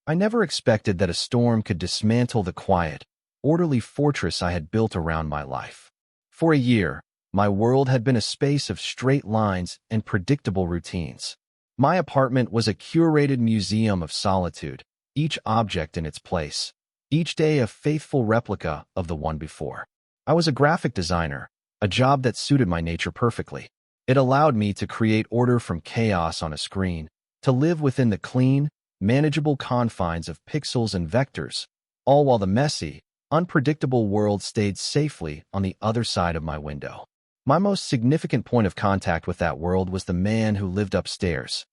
I never expected that a storm could dismantle the quiet, orderly fortress I had built around my life. For a year, my world had been a space of straight lines and predictable routines. My apartment was a curated museum of solitude, each object in its place, each day a faithful replica of the one before. I was a graphic designer, a job that suited my nature perfectly. It allowed me to create order from chaos on a screen, to live within the clean, manageable confines of pixels and vectors, all while the messy, unpredictable world stayed safely on the other side of my window. My most significant point of contact with that world was the man who lived upstairs.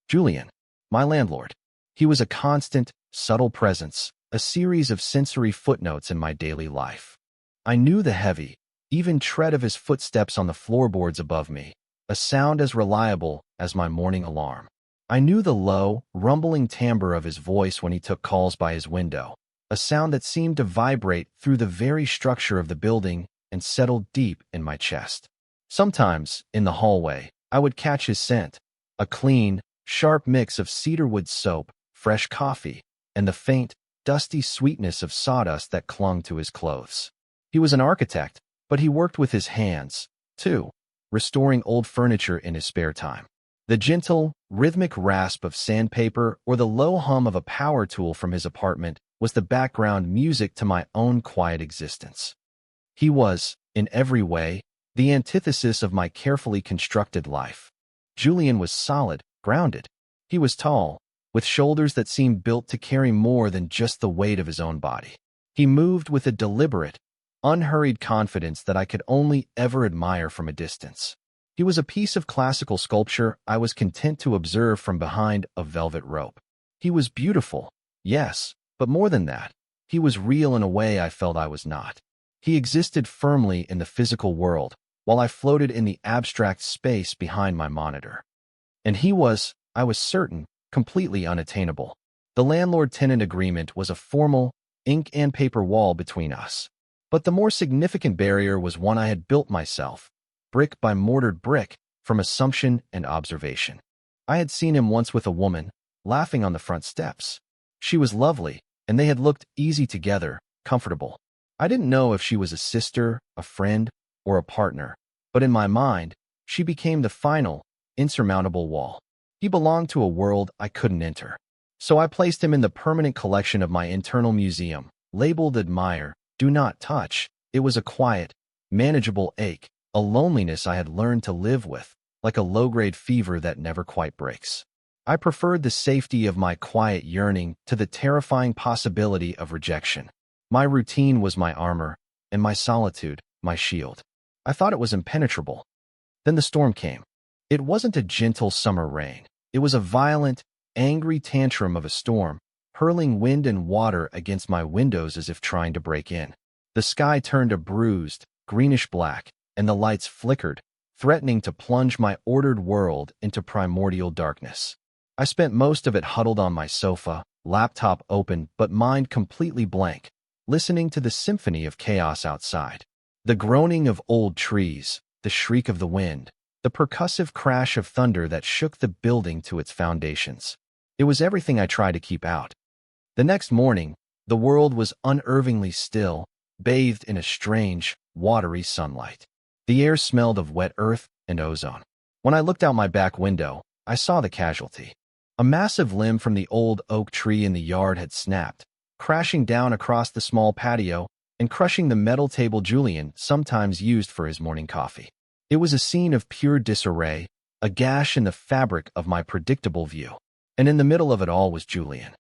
Julian, my landlord. He was a constant, subtle presence, a series of sensory footnotes in my daily life. I knew the heavy, even tread of his footsteps on the floorboards above me, a sound as reliable as my morning alarm. I knew the low, rumbling timbre of his voice when he took calls by his window, a sound that seemed to vibrate through the very structure of the building and settled deep in my chest. Sometimes, in the hallway, I would catch his scent, a clean, sharp mix of cedarwood soap, fresh coffee, and the faint, dusty sweetness of sawdust that clung to his clothes. He was an architect, but he worked with his hands, too, restoring old furniture in his spare time. The gentle, rhythmic rasp of sandpaper or the low hum of a power tool from his apartment was the background music to my own quiet existence. He was, in every way, the antithesis of my carefully constructed life. Julian was solid, grounded. He was tall, with shoulders that seemed built to carry more than just the weight of his own body. He moved with a deliberate, unhurried confidence that I could only ever admire from a distance. He was a piece of classical sculpture I was content to observe from behind a velvet rope. He was beautiful, yes, but more than that, he was real in a way I felt I was not. He existed firmly in the physical world, while I floated in the abstract space behind my monitor. And he was, I was certain, completely unattainable. The landlord-tenant agreement was a formal, ink and paper wall between us. But the more significant barrier was one I had built myself, brick by mortared brick, from assumption and observation. I had seen him once with a woman, laughing on the front steps. She was lovely, and they had looked easy together, comfortable. I didn't know if she was a sister, a friend, or a partner, but in my mind, she became the final, insurmountable wall. He belonged to a world I couldn't enter. So I placed him in the permanent collection of my internal museum, labeled Admire, Do Not Touch. It was a quiet, manageable ache, a loneliness I had learned to live with, like a low-grade fever that never quite breaks. I preferred the safety of my quiet yearning to the terrifying possibility of rejection. My routine was my armor, and my solitude, my shield. I thought it was impenetrable. Then the storm came. It wasn't a gentle summer rain. It was a violent, angry tantrum of a storm, hurling wind and water against my windows as if trying to break in. The sky turned a bruised, greenish-black, and the lights flickered, threatening to plunge my ordered world into primordial darkness. I spent most of it huddled on my sofa, laptop open but mind completely blank, listening to the symphony of chaos outside. The groaning of old trees, the shriek of the wind, the percussive crash of thunder that shook the building to its foundations. It was everything I tried to keep out. The next morning, the world was unnervingly still, bathed in a strange, watery sunlight. The air smelled of wet earth and ozone. When I looked out my back window, I saw the casualty. A massive limb from the old oak tree in the yard had snapped, crashing down across the small patio and crushing the metal table Julian sometimes used for his morning coffee. It was a scene of pure disarray, a gash in the fabric of my predictable view. And in the middle of it all was Julian.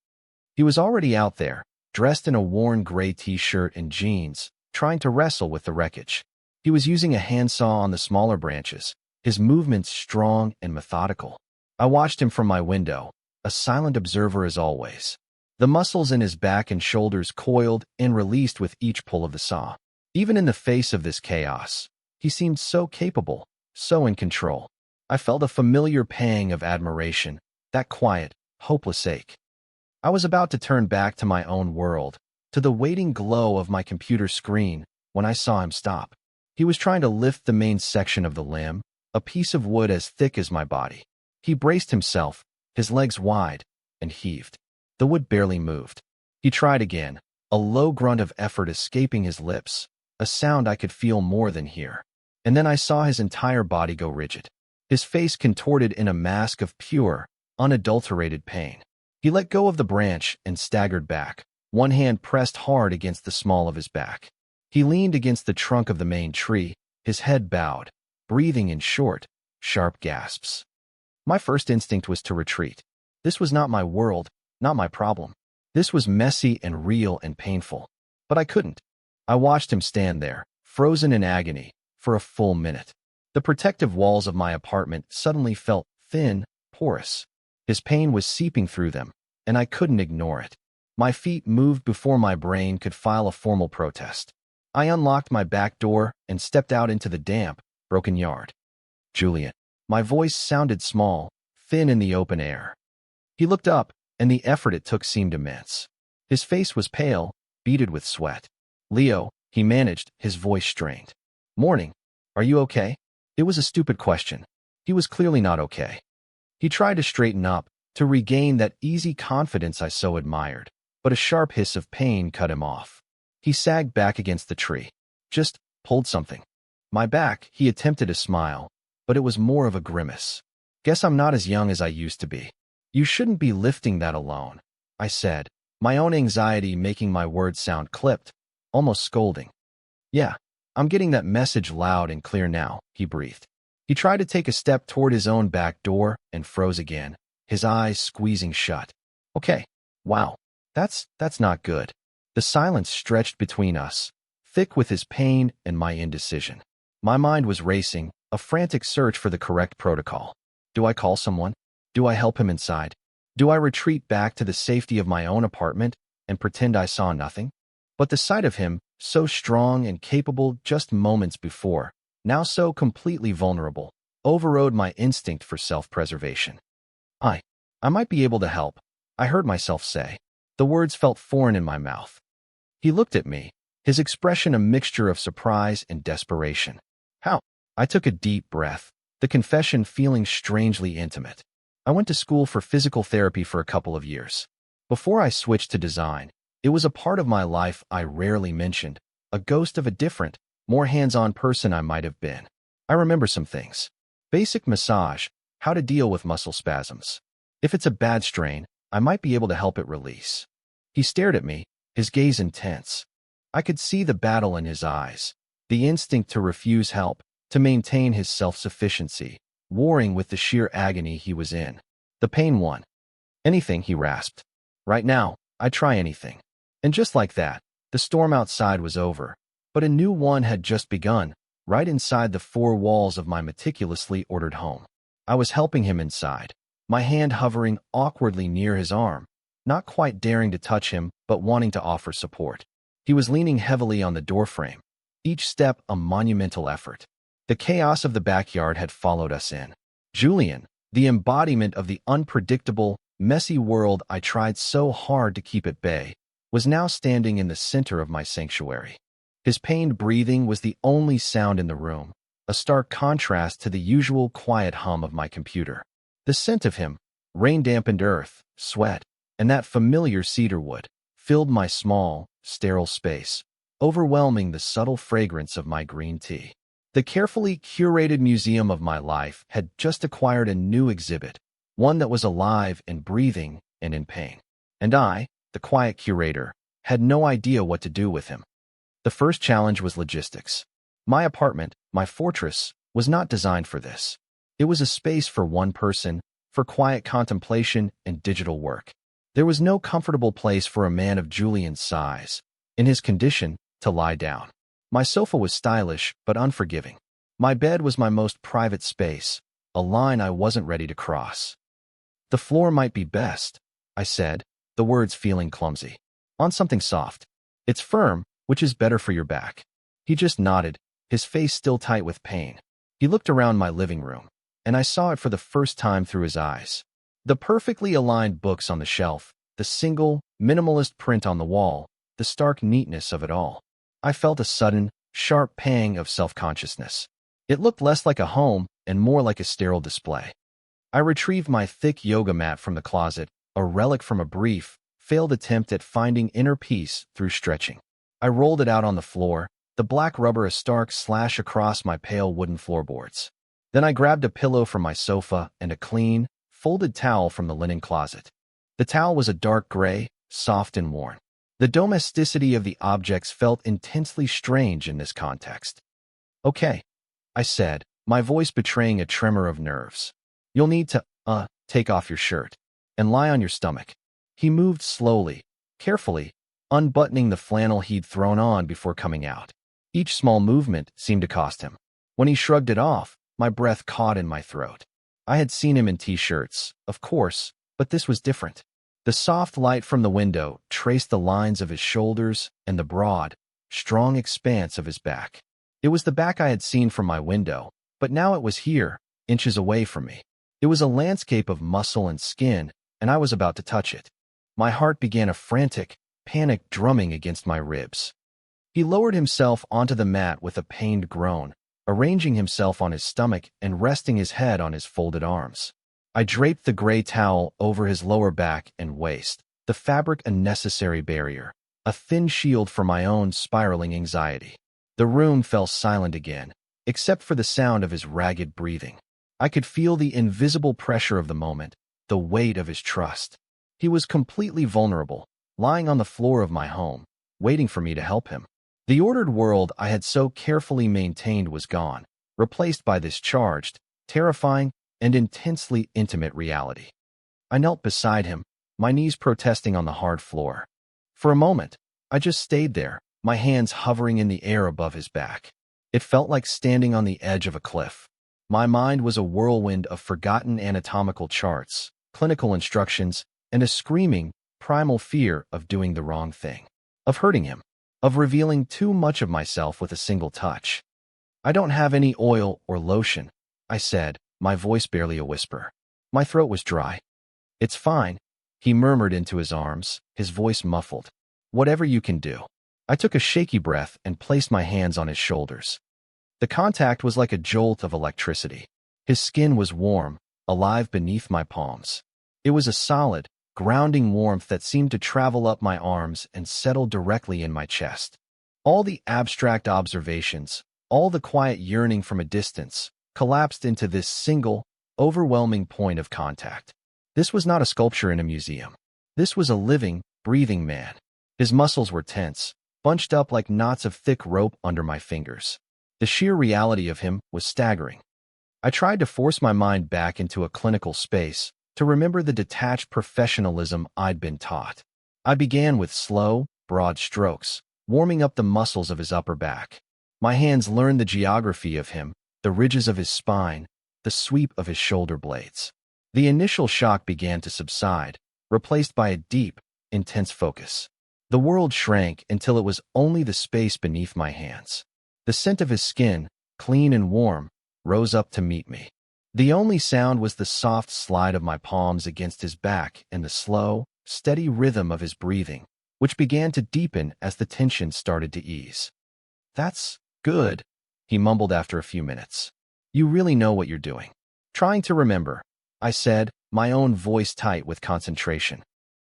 He was already out there, dressed in a worn gray t-shirt and jeans, trying to wrestle with the wreckage. He was using a handsaw on the smaller branches, his movements strong and methodical. I watched him from my window, a silent observer as always. The muscles in his back and shoulders coiled and released with each pull of the saw. Even in the face of this chaos, he seemed so capable, so in control. I felt a familiar pang of admiration, that quiet, hopeless ache. I was about to turn back to my own world, to the waiting glow of my computer screen, when I saw him stop. He was trying to lift the main section of the limb, a piece of wood as thick as my body. He braced himself, his legs wide, and heaved. The wood barely moved. He tried again, a low grunt of effort escaping his lips, a sound I could feel more than hear. And then I saw his entire body go rigid, his face contorted in a mask of pure, unadulterated pain. He let go of the branch and staggered back, one hand pressed hard against the small of his back. He leaned against the trunk of the main tree, his head bowed, breathing in short, sharp gasps. My first instinct was to retreat. This was not my world, not my problem. This was messy and real and painful. But I couldn't. I watched him stand there, frozen in agony, for a full minute. The protective walls of my apartment suddenly felt thin, porous. His pain was seeping through them, and I couldn't ignore it. My feet moved before my brain could file a formal protest. I unlocked my back door and stepped out into the damp, broken yard. Julian. My voice sounded small, thin in the open air. He looked up, and the effort it took seemed immense. His face was pale, beaded with sweat. Leo, he managed, his voice strained. Morning. Are you okay? It was a stupid question. He was clearly not okay. He tried to straighten up, to regain that easy confidence I so admired, but a sharp hiss of pain cut him off. He sagged back against the tree. Just pulled something. My back, he attempted a smile, but it was more of a grimace. Guess I'm not as young as I used to be. You shouldn't be lifting that alone, I said, my own anxiety making my words sound clipped, almost scolding. Yeah, I'm getting that message loud and clear now, he breathed. He tried to take a step toward his own back door and froze again, his eyes squeezing shut. Okay, wow, that's not good. The silence stretched between us, thick with his pain and my indecision. My mind was racing, a frantic search for the correct protocol. Do I call someone? Do I help him inside? Do I retreat back to the safety of my own apartment and pretend I saw nothing? But the sight of him, so strong and capable just moments before, now so completely vulnerable, overrode my instinct for self-preservation. I might be able to help, I heard myself say. The words felt foreign in my mouth. He looked at me, his expression a mixture of surprise and desperation. How? I took a deep breath, the confession feeling strangely intimate. I went to school for physical therapy for a couple of years. Before I switched to design, it was a part of my life I rarely mentioned, a ghost of a different, more hands-on person I might have been. I remember some things. Basic massage, how to deal with muscle spasms. If it's a bad strain, I might be able to help it release. He stared at me, his gaze intense. I could see the battle in his eyes, the instinct to refuse help, to maintain his self-sufficiency, warring with the sheer agony he was in. The pain won. Anything, he rasped. Right now, I'd try anything. And just like that, the storm outside was over, but a new one had just begun, right inside the four walls of my meticulously ordered home. I was helping him inside, my hand hovering awkwardly near his arm, not quite daring to touch him, but wanting to offer support. He was leaning heavily on the doorframe, each step a monumental effort. The chaos of the backyard had followed us in. Julian, the embodiment of the unpredictable, messy world I tried so hard to keep at bay, was now standing in the center of my sanctuary. His pained breathing was the only sound in the room, a stark contrast to the usual quiet hum of my computer. The scent of him, rain-dampened earth, sweat, and that familiar cedar wood, filled my small, sterile space, overwhelming the subtle fragrance of my green tea. The carefully curated museum of my life had just acquired a new exhibit, one that was alive and breathing and in pain. And I, the quiet curator, had no idea what to do with him. The first challenge was logistics. My apartment, my fortress, was not designed for this. It was a space for one person, for quiet contemplation and digital work. There was no comfortable place for a man of Julian's size, in his condition, to lie down. My sofa was stylish but unforgiving. My bed was my most private space, a line I wasn't ready to cross. The floor might be best, I said, the words feeling clumsy. On something soft. It's firm, which is better for your back. He just nodded, his face still tight with pain. He looked around my living room, and I saw it for the first time through his eyes. The perfectly aligned books on the shelf, the single, minimalist print on the wall, the stark neatness of it all. I felt a sudden, sharp pang of self-consciousness. It looked less like a home and more like a sterile display. I retrieved my thick yoga mat from the closet, a relic from a brief, failed attempt at finding inner peace through stretching. I rolled it out on the floor, the black rubber a stark slash across my pale wooden floorboards. Then I grabbed a pillow from my sofa and a clean, folded towel from the linen closet. The towel was a dark gray, soft and worn. The domesticity of the objects felt intensely strange in this context. "Okay," I said, my voice betraying a tremor of nerves. "You'll need to, take off your shirt and lie on your stomach." He moved slowly, carefully, unbuttoning the flannel he'd thrown on before coming out. Each small movement seemed to cost him. When he shrugged it off, my breath caught in my throat. I had seen him in t-shirts, of course, but this was different. The soft light from the window traced the lines of his shoulders and the broad, strong expanse of his back. It was the back I had seen from my window, but now it was here, inches away from me. It was a landscape of muscle and skin, and I was about to touch it. My heart began a frantic, panic drumming against my ribs. He lowered himself onto the mat with a pained groan, arranging himself on his stomach and resting his head on his folded arms. I draped the gray towel over his lower back and waist, the fabric a necessary barrier, a thin shield for my own spiraling anxiety. The room fell silent again, except for the sound of his ragged breathing. I could feel the invisible pressure of the moment, the weight of his trust. He was completely vulnerable, lying on the floor of my home, waiting for me to help him. The ordered world I had so carefully maintained was gone, replaced by this charged, terrifying, and intensely intimate reality. I knelt beside him, my knees protesting on the hard floor. For a moment, I just stayed there, my hands hovering in the air above his back. It felt like standing on the edge of a cliff. My mind was a whirlwind of forgotten anatomical charts, clinical instructions, and a screaming, primal fear of doing the wrong thing, of hurting him, of revealing too much of myself with a single touch. "I don't have any oil or lotion," I said, my voice barely a whisper. My throat was dry. "It's fine," he murmured into his arms, his voice muffled. "Whatever you can do." I took a shaky breath and placed my hands on his shoulders. The contact was like a jolt of electricity. His skin was warm, alive beneath my palms. It was a solid, grounding warmth that seemed to travel up my arms and settle directly in my chest. All the abstract observations, all the quiet yearning from a distance, collapsed into this single, overwhelming point of contact. This was not a sculpture in a museum. This was a living, breathing man. His muscles were tense, bunched up like knots of thick rope under my fingers. The sheer reality of him was staggering. I tried to force my mind back into a clinical space, to remember the detached professionalism I'd been taught. I began with slow, broad strokes, warming up the muscles of his upper back. My hands learned the geography of him, the ridges of his spine, the sweep of his shoulder blades. The initial shock began to subside, replaced by a deep, intense focus. The world shrank until it was only the space beneath my hands. The scent of his skin, clean and warm, rose up to meet me. The only sound was the soft slide of my palms against his back and the slow, steady rhythm of his breathing, which began to deepen as the tension started to ease. "That's good," he mumbled after a few minutes. "You really know what you're doing." "Trying to remember," I said, my own voice tight with concentration.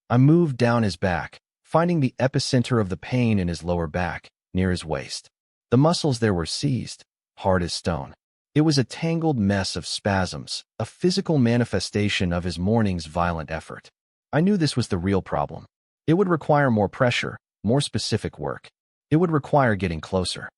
I moved down his back, finding the epicenter of the pain in his lower back, near his waist. The muscles there were seized, hard as stone. It was a tangled mess of spasms, a physical manifestation of his morning's violent effort. I knew this was the real problem. It would require more pressure, more specific work. It would require getting closer.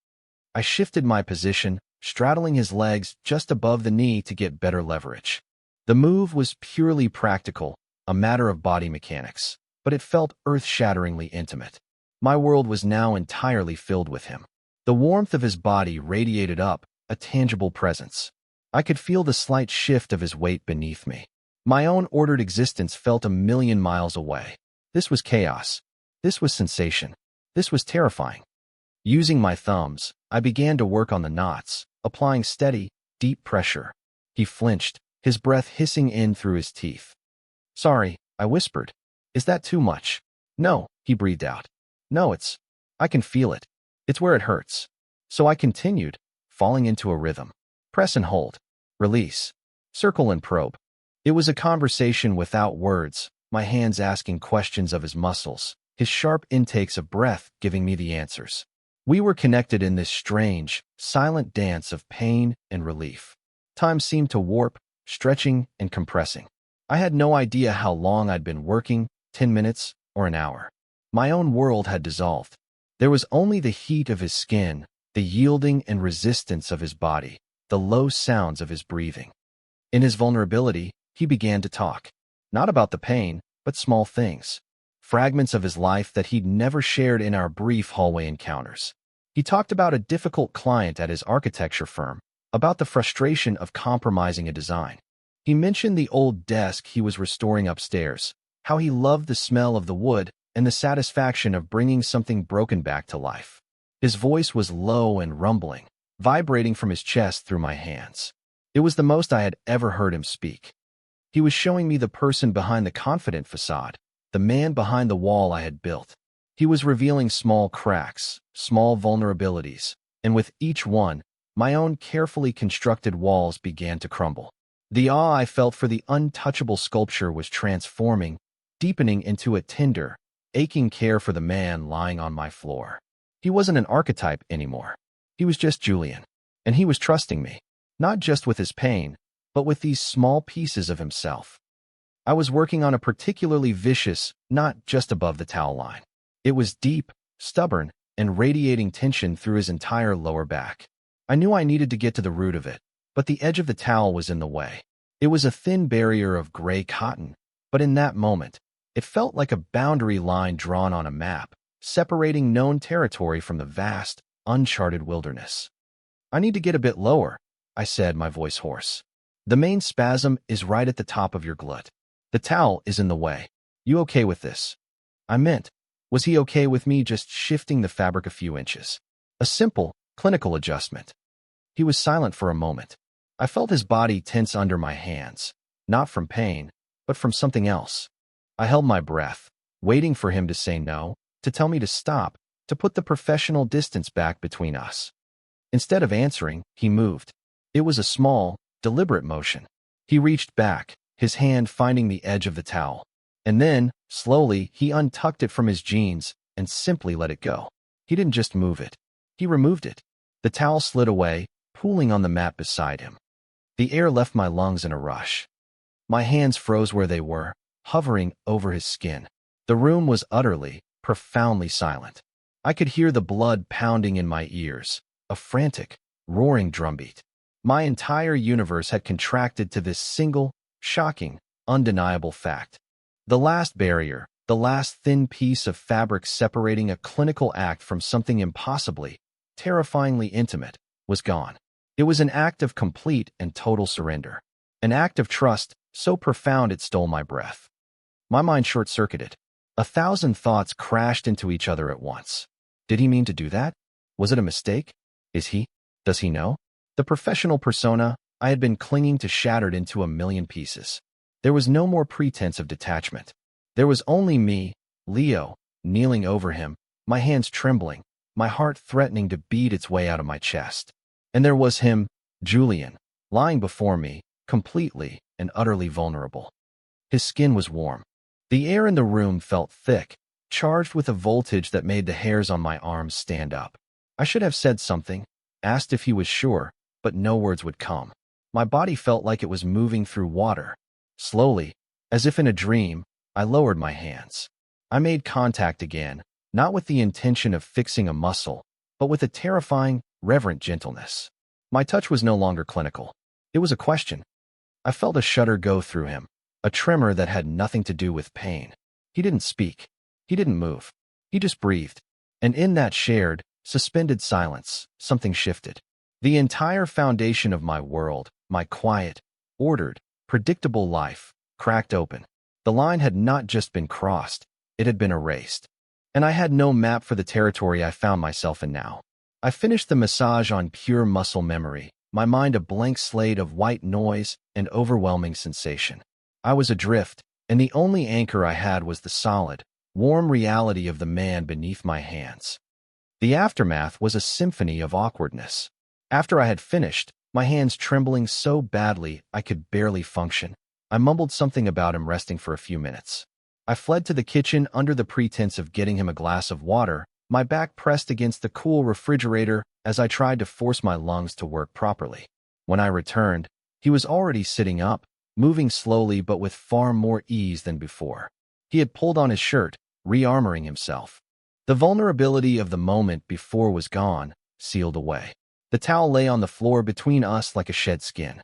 I shifted my position, straddling his legs just above the knee to get better leverage. The move was purely practical, a matter of body mechanics, but it felt earth-shatteringly intimate. My world was now entirely filled with him. The warmth of his body radiated up, a tangible presence. I could feel the slight shift of his weight beneath me. My own ordered existence felt a million miles away. This was chaos. This was sensation. This was terrifying. Using my thumbs, I began to work on the knots, applying steady, deep pressure. He flinched, his breath hissing in through his teeth. "Sorry," I whispered. "Is that too much?" "No," he breathed out. "No, I can feel it. It's where it hurts." So I continued, falling into a rhythm. Press and hold. Release. Circle and probe. It was a conversation without words, my hands asking questions of his muscles, his sharp intakes of breath giving me the answers. We were connected in this strange, silent dance of pain and relief. Time seemed to warp, stretching and compressing. I had no idea how long I'd been working, 10 minutes or an hour. My own world had dissolved. There was only the heat of his skin, the yielding and resistance of his body, the low sounds of his breathing. In his vulnerability, he began to talk. Not about the pain, but small things. Fragments of his life that he'd never shared in our brief hallway encounters. He talked about a difficult client at his architecture firm, about the frustration of compromising a design. He mentioned the old desk he was restoring upstairs, how he loved the smell of the wood and the satisfaction of bringing something broken back to life. His voice was low and rumbling, vibrating from his chest through my hands. It was the most I had ever heard him speak. He was showing me the person behind the confident facade, the man behind the wall I had built. He was revealing small cracks, small vulnerabilities, and with each one, my own carefully constructed walls began to crumble. The awe I felt for the untouchable sculpture was transforming, deepening into a tender, aching care for the man lying on my floor. He wasn't an archetype anymore. He was just Julian, and he was trusting me, not just with his pain, but with these small pieces of himself. I was working on a particularly vicious, not just above the towel line. It was deep, stubborn, and radiating tension through his entire lower back. I knew I needed to get to the root of it, but the edge of the towel was in the way. It was a thin barrier of gray cotton, but in that moment, it felt like a boundary line drawn on a map, separating known territory from the vast, uncharted wilderness. "I need to get a bit lower," I said, my voice hoarse. "The main spasm is right at the top of your glut. The towel is in the way. You okay with this?" I meant, was he okay with me just shifting the fabric a few inches? A simple, clinical adjustment. He was silent for a moment. I felt his body tense under my hands, not from pain, but from something else. I held my breath, waiting for him to say no, to tell me to stop, to put the professional distance back between us. Instead of answering, he moved. It was a small, deliberate motion. He reached back, his hand finding the edge of the towel. And then, slowly, he untucked it from his jeans and simply let it go. He didn't just move it. He removed it. The towel slid away, pooling on the mat beside him. The air left my lungs in a rush. My hands froze where they were, hovering over his skin. The room was utterly, profoundly silent. I could hear the blood pounding in my ears, a frantic, roaring drumbeat. My entire universe had contracted to this single, shocking, undeniable fact. The last barrier, the last thin piece of fabric separating a clinical act from something impossibly, terrifyingly intimate, was gone. It was an act of complete and total surrender. An act of trust so profound it stole my breath. My mind short-circuited. 1,000 thoughts crashed into each other at once. Did he mean to do that? Was it a mistake? Does he know? The professional persona I had been clinging to shattered into a million pieces. There was no more pretense of detachment. There was only me, Leo, kneeling over him, my hands trembling, my heart threatening to beat its way out of my chest. And there was him, Julian, lying before me, completely and utterly vulnerable. His skin was warm. The air in the room felt thick, charged with a voltage that made the hairs on my arms stand up. I should have said something, asked if he was sure, but no words would come. My body felt like it was moving through water. Slowly, as if in a dream, I lowered my hands. I made contact again, not with the intention of fixing a muscle, but with a terrifying, reverent gentleness. My touch was no longer clinical. It was a question. I felt a shudder go through him, a tremor that had nothing to do with pain. He didn't speak. He didn't move. He just breathed. And in that shared, suspended silence, something shifted. The entire foundation of my world, my quiet, ordered, predictable life, cracked open. The line had not just been crossed, it had been erased. And I had no map for the territory I found myself in now. I finished the massage on pure muscle memory, my mind a blank slate of white noise and overwhelming sensation. I was adrift, and the only anchor I had was the solid, warm reality of the man beneath my hands. The aftermath was a symphony of awkwardness. After I had finished, my hands trembling so badly I could barely function, I mumbled something about him resting for a few minutes. I fled to the kitchen under the pretense of getting him a glass of water, my back pressed against the cool refrigerator as I tried to force my lungs to work properly. When I returned, he was already sitting up, moving slowly but with far more ease than before. He had pulled on his shirt, rearmoring himself. The vulnerability of the moment before was gone, sealed away. The towel lay on the floor between us like a shed skin.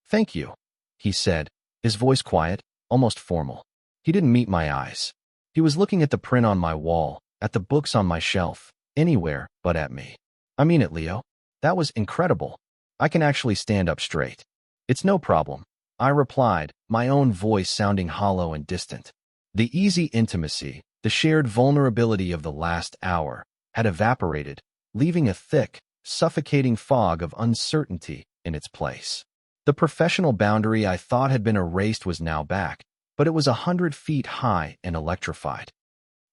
"Thank you," he said, his voice quiet, almost formal. He didn't meet my eyes. He was looking at the print on my wall, at the books on my shelf, anywhere but at me. "I mean it, Leo. That was incredible. I can actually stand up straight." "It's no problem," I replied, my own voice sounding hollow and distant. The easy intimacy, the shared vulnerability of the last hour, had evaporated, leaving a thick, suffocating fog of uncertainty in its place. The professional boundary I thought had been erased was now back, but it was 100 feet high and electrified.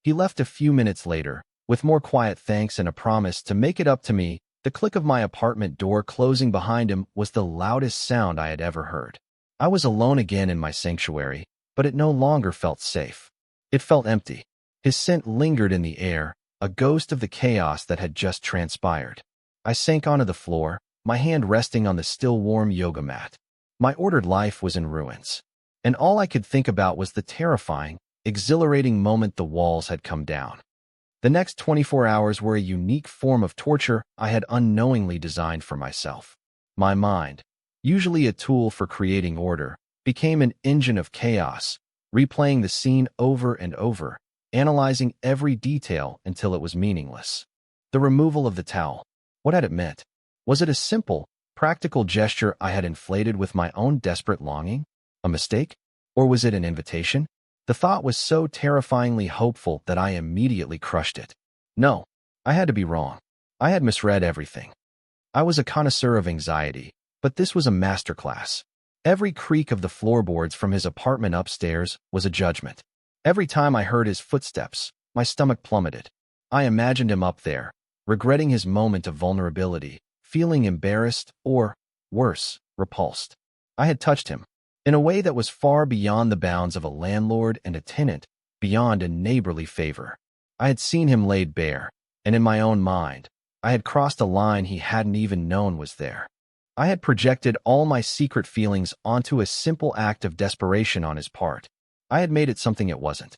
He left a few minutes later, with more quiet thanks and a promise to make it up to me. The click of my apartment door closing behind him was the loudest sound I had ever heard. I was alone again in my sanctuary, but it no longer felt safe. It felt empty. His scent lingered in the air, a ghost of the chaos that had just transpired. I sank onto the floor, my hand resting on the still warm yoga mat. My ordered life was in ruins, and all I could think about was the terrifying, exhilarating moment the walls had come down. The next 24 hours were a unique form of torture I had unknowingly designed for myself. My mind, usually a tool for creating order, became an engine of chaos, replaying the scene over and over, analyzing every detail until it was meaningless. The removal of the towel. What had it meant? Was it a simple, practical gesture I had inflated with my own desperate longing? A mistake? Or was it an invitation? The thought was so terrifyingly hopeful that I immediately crushed it. No, I had to be wrong. I had misread everything. I was a connoisseur of anxiety, but this was a masterclass. Every creak of the floorboards from his apartment upstairs was a judgment. Every time I heard his footsteps, my stomach plummeted. I imagined him up there, regretting his moment of vulnerability, feeling embarrassed or, worse, repulsed. I had touched him in a way that was far beyond the bounds of a landlord and a tenant, beyond a neighborly favor. I had seen him laid bare, and in my own mind, I had crossed a line he hadn't even known was there. I had projected all my secret feelings onto a simple act of desperation on his part. I had made it something it wasn't.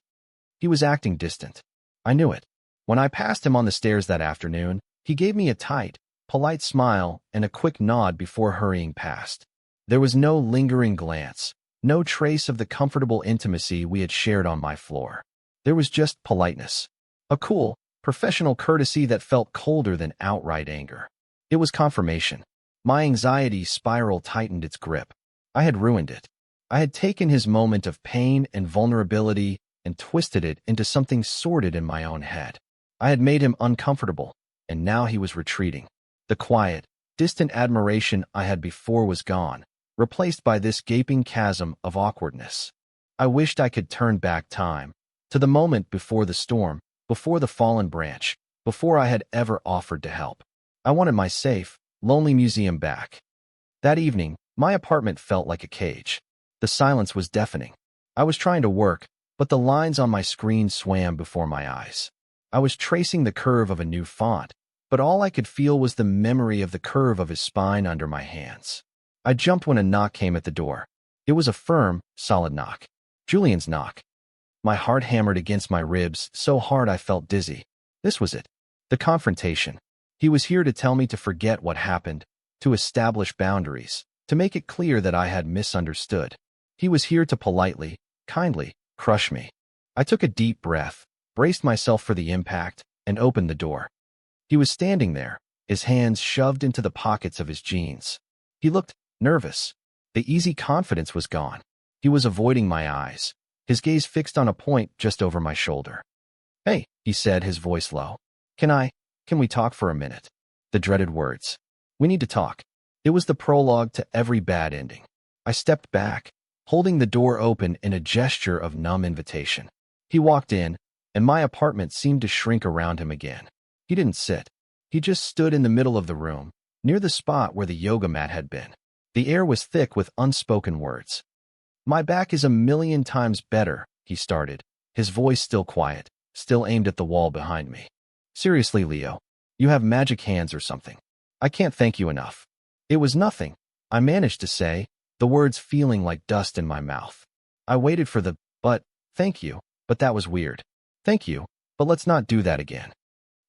He was acting distant. I knew it. When I passed him on the stairs that afternoon, he gave me a tight, polite smile and a quick nod before hurrying past. There was no lingering glance, no trace of the comfortable intimacy we had shared on my floor. There was just politeness, a cool, professional courtesy that felt colder than outright anger. It was confirmation. My anxiety spiral tightened its grip. I had ruined it. I had taken his moment of pain and vulnerability and twisted it into something sordid in my own head. I had made him uncomfortable, and now he was retreating. The quiet, distant admiration I had before was gone, replaced by this gaping chasm of awkwardness. I wished I could turn back time, to the moment before the storm, before the fallen branch, before I had ever offered to help. I wanted my safe, lonely museum back. That evening, my apartment felt like a cage. The silence was deafening. I was trying to work, but the lines on my screen swam before my eyes. I was tracing the curve of a new font, but all I could feel was the memory of the curve of his spine under my hands. I jumped when a knock came at the door. It was a firm, solid knock. Julian's knock. My heart hammered against my ribs so hard I felt dizzy. This was it. The confrontation. He was here to tell me to forget what happened, to establish boundaries, to make it clear that I had misunderstood. He was here to politely, kindly, crush me. I took a deep breath, braced myself for the impact, and opened the door. He was standing there, his hands shoved into the pockets of his jeans. He looked nervous. The easy confidence was gone. He was avoiding my eyes, his gaze fixed on a point just over my shoulder. "Hey," he said, his voice low. Can we talk for a minute?" The dreaded words. "We need to talk." It was the prologue to every bad ending. I stepped back, holding the door open in a gesture of numb invitation. He walked in, and my apartment seemed to shrink around him again. He didn't sit. He just stood in the middle of the room, near the spot where the yoga mat had been. The air was thick with unspoken words. "My back is a million times better," he started, his voice still quiet, still aimed at the wall behind me. Seriously, Leo, you have magic hands or something. I can't thank you enough. It was nothing, I managed to say, the words feeling like dust in my mouth. I waited for the, but, thank you, but that was weird. Thank you, but let's not do that again.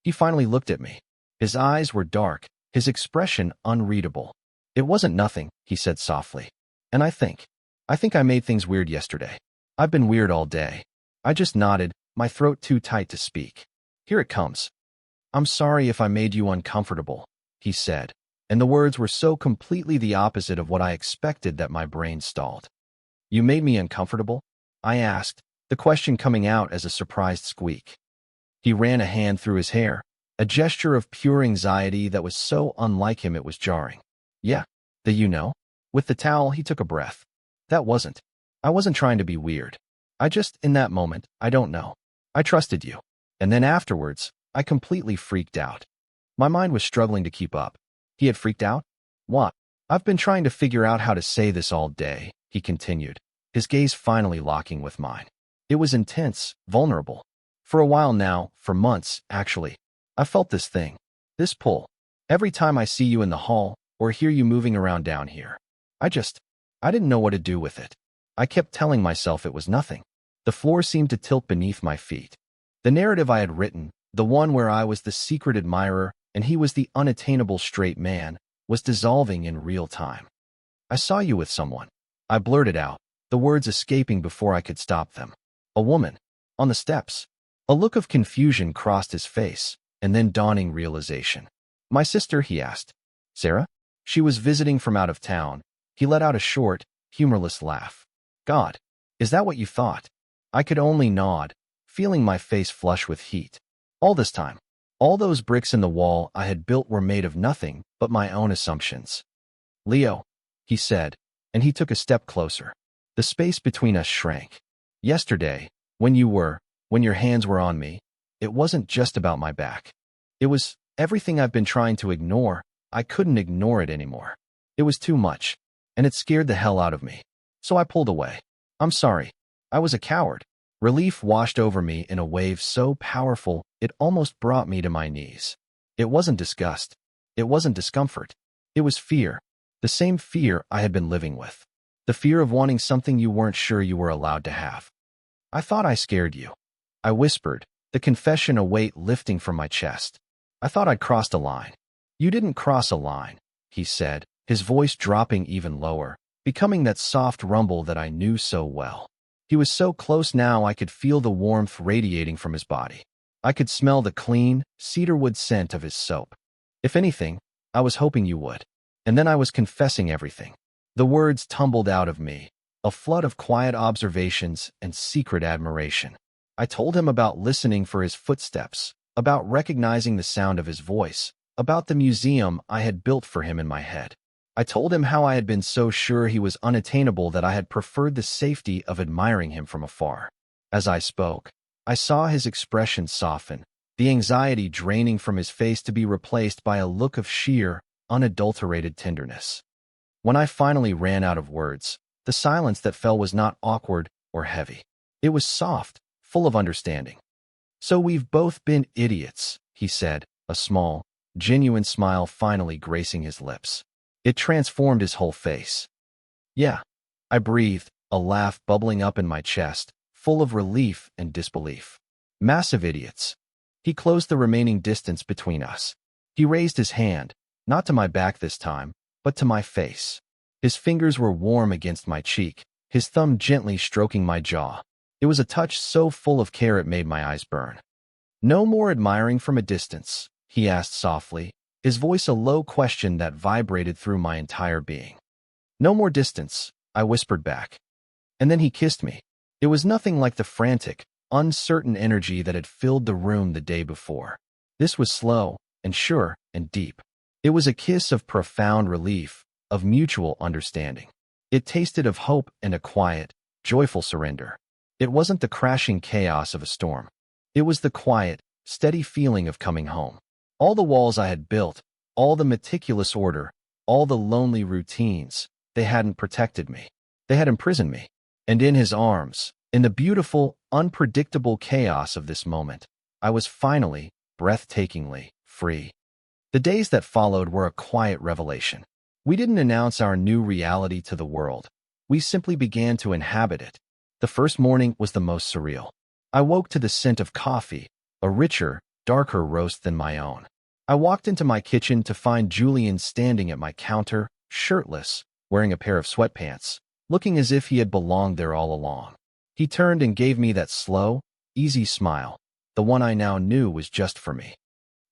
He finally looked at me. His eyes were dark, his expression unreadable. It wasn't nothing, he said softly. And I think I made things weird yesterday. I've been weird all day. I just nodded, my throat too tight to speak. Here it comes. I'm sorry if I made you uncomfortable, he said, and the words were so completely the opposite of what I expected that my brain stalled. You made me uncomfortable? I asked, the question coming out as a surprised squeak. He ran a hand through his hair, a gesture of pure anxiety that was so unlike him it was jarring. Yeah, With the towel, he took a breath. I wasn't trying to be weird. In that moment, I don't know. I trusted you. And then afterwards, I completely freaked out. My mind was struggling to keep up. He had freaked out? What? I've been trying to figure out how to say this all day, he continued, his gaze finally locking with mine. It was intense, vulnerable. For a while now, for months, actually, I felt this thing, this pull. Every time I see you in the hall or hear you moving around down here, I didn't know what to do with it. I kept telling myself it was nothing. The floor seemed to tilt beneath my feet. The narrative I had written, the one where I was the secret admirer and he was the unattainable straight man, was dissolving in real time. I saw you with someone. I blurted out, the words escaping before I could stop them. A woman. On the steps. A look of confusion crossed his face, and then dawning realization. My sister, he asked. Sarah? She was visiting from out of town. He let out a short, humorless laugh. God, is that what you thought? I could only nod, feeling my face flush with heat. All this time, all those bricks in the wall I had built were made of nothing but my own assumptions. Leo, he said, and he took a step closer. The space between us shrank. Yesterday, when your hands were on me, it wasn't just about my back. It was everything I've been trying to ignore. I couldn't ignore it anymore. It was too much, and it scared the hell out of me. So I pulled away. I'm sorry. I was a coward. Relief washed over me in a wave so powerful it almost brought me to my knees. It wasn't disgust. It wasn't discomfort. It was fear. The same fear I had been living with. The fear of wanting something you weren't sure you were allowed to have. I thought I scared you. I whispered, the confession a weight lifting from my chest. I thought I'd crossed a line. You didn't cross a line, he said, his voice dropping even lower, becoming that soft rumble that I knew so well. He was so close now I could feel the warmth radiating from his body. I could smell the clean, cedarwood scent of his soap. If anything, I was hoping you would. And then I was confessing everything. The words tumbled out of me, a flood of quiet observations and secret admiration. I told him about listening for his footsteps, about recognizing the sound of his voice, about the museum I had built for him in my head. I told him how I had been so sure he was unattainable that I had preferred the safety of admiring him from afar. As I spoke, I saw his expression soften, the anxiety draining from his face to be replaced by a look of sheer, unadulterated tenderness. When I finally ran out of words, the silence that fell was not awkward or heavy. It was soft, full of understanding. So we've both been idiots, he said, a small, genuine smile finally gracing his lips. It transformed his whole face. Yeah, I breathed, a laugh bubbling up in my chest, full of relief and disbelief. Massive idiots. He closed the remaining distance between us. He raised his hand, not to my back this time, but to my face. His fingers were warm against my cheek, his thumb gently stroking my jaw. It was a touch so full of care it made my eyes burn. No more admiring from a distance, he asked softly, his voice a low question that vibrated through my entire being. No more distance, I whispered back. And then he kissed me. It was nothing like the frantic, uncertain energy that had filled the room the day before. This was slow and sure and deep. It was a kiss of profound relief, of mutual understanding. It tasted of hope and a quiet, joyful surrender. It wasn't the crashing chaos of a storm. It was the quiet, steady feeling of coming home. All the walls I had built, all the meticulous order, all the lonely routines, they hadn't protected me. They had imprisoned me. And in his arms, in the beautiful, unpredictable chaos of this moment, I was finally, breathtakingly, free. The days that followed were a quiet revelation. We didn't announce our new reality to the world. We simply began to inhabit it. The first morning was the most surreal. I woke to the scent of coffee, a richer, darker roast than my own. I walked into my kitchen to find Julian standing at my counter, shirtless, wearing a pair of sweatpants, looking as if he had belonged there all along. He turned and gave me that slow, easy smile, the one I now knew was just for me.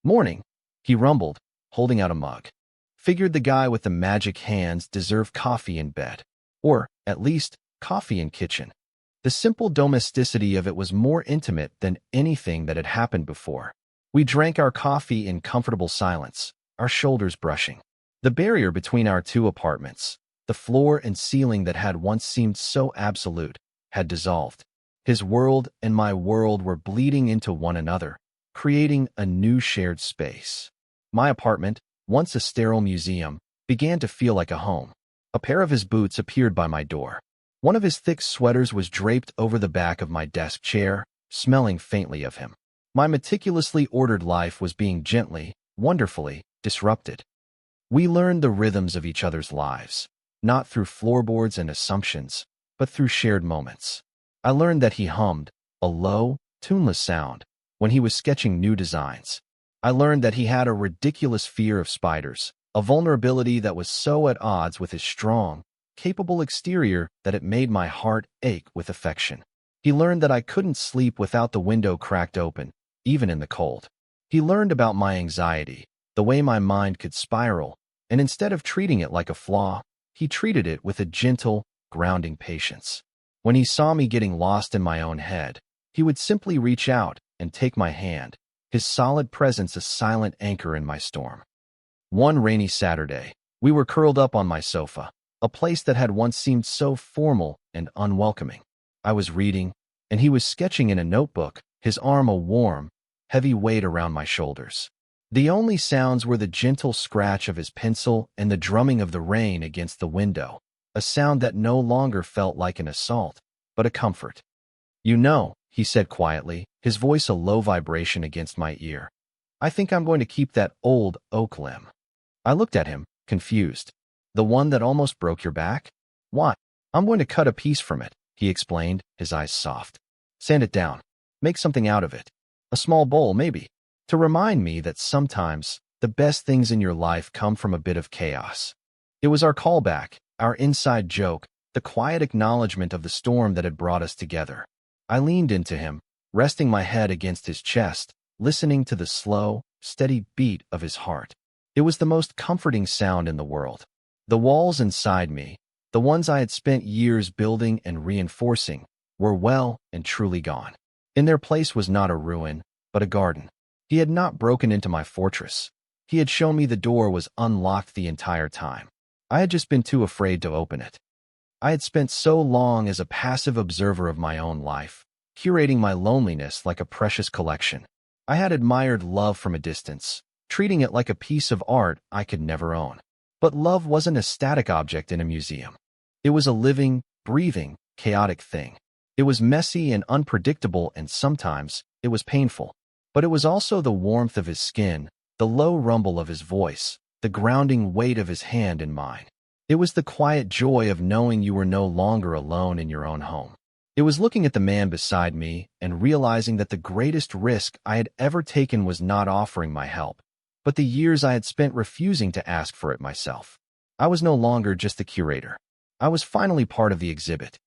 "Morning," he rumbled, holding out a mug. Figured the guy with the magic hands deserved coffee in bed. Or, at least, coffee in kitchen. The simple domesticity of it was more intimate than anything that had happened before. We drank our coffee in comfortable silence, our shoulders brushing. The barrier between our two apartments, the floor and ceiling that had once seemed so absolute, had dissolved. His world and my world were bleeding into one another, creating a new shared space. My apartment, once a sterile museum, began to feel like a home. A pair of his boots appeared by my door. One of his thick sweaters was draped over the back of my desk chair, smelling faintly of him. My meticulously ordered life was being gently, wonderfully, disrupted. We learned the rhythms of each other's lives, not through floorboards and assumptions, but through shared moments. I learned that he hummed, a low, tuneless sound, when he was sketching new designs. I learned that he had a ridiculous fear of spiders, a vulnerability that was so at odds with his strong, capable exterior that it made my heart ache with affection. He learned that I couldn't sleep without the window cracked open, even in the cold. He learned about my anxiety, the way my mind could spiral, and instead of treating it like a flaw, he treated it with a gentle, grounding patience. When he saw me getting lost in my own head, he would simply reach out and take my hand, his solid presence a silent anchor in my storm. One rainy Saturday, we were curled up on my sofa, a place that had once seemed so formal and unwelcoming. I was reading, and he was sketching in a notebook, his arm a warm, heavy weight around my shoulders. The only sounds were the gentle scratch of his pencil and the drumming of the rain against the window, a sound that no longer felt like an assault, but a comfort. "You know," he said quietly, his voice a low vibration against my ear, "I think I'm going to keep that old oak limb." I looked at him, confused. "The one that almost broke your back? Why?" "I'm going to cut a piece from it," he explained, his eyes soft. "Sand it down. Make something out of it. A small bowl, maybe. To remind me that sometimes the best things in your life come from a bit of chaos." It was our callback, our inside joke, the quiet acknowledgement of the storm that had brought us together. I leaned into him, resting my head against his chest, listening to the slow, steady beat of his heart. It was the most comforting sound in the world. The walls inside me, the ones I had spent years building and reinforcing, were well and truly gone. In their place was not a ruin, but a garden. He had not broken into my fortress. He had shown me the door was unlocked the entire time. I had just been too afraid to open it. I had spent so long as a passive observer of my own life, curating my loneliness like a precious collection. I had admired love from a distance, treating it like a piece of art I could never own. But love wasn't a static object in a museum. It was a living, breathing, chaotic thing. It was messy and unpredictable, and sometimes it was painful. But it was also the warmth of his skin, the low rumble of his voice, the grounding weight of his hand in mine. It was the quiet joy of knowing you were no longer alone in your own home. It was looking at the man beside me and realizing that the greatest risk I had ever taken was not offering my help, but the years I had spent refusing to ask for it myself. I was no longer just the curator. I was finally part of the exhibit,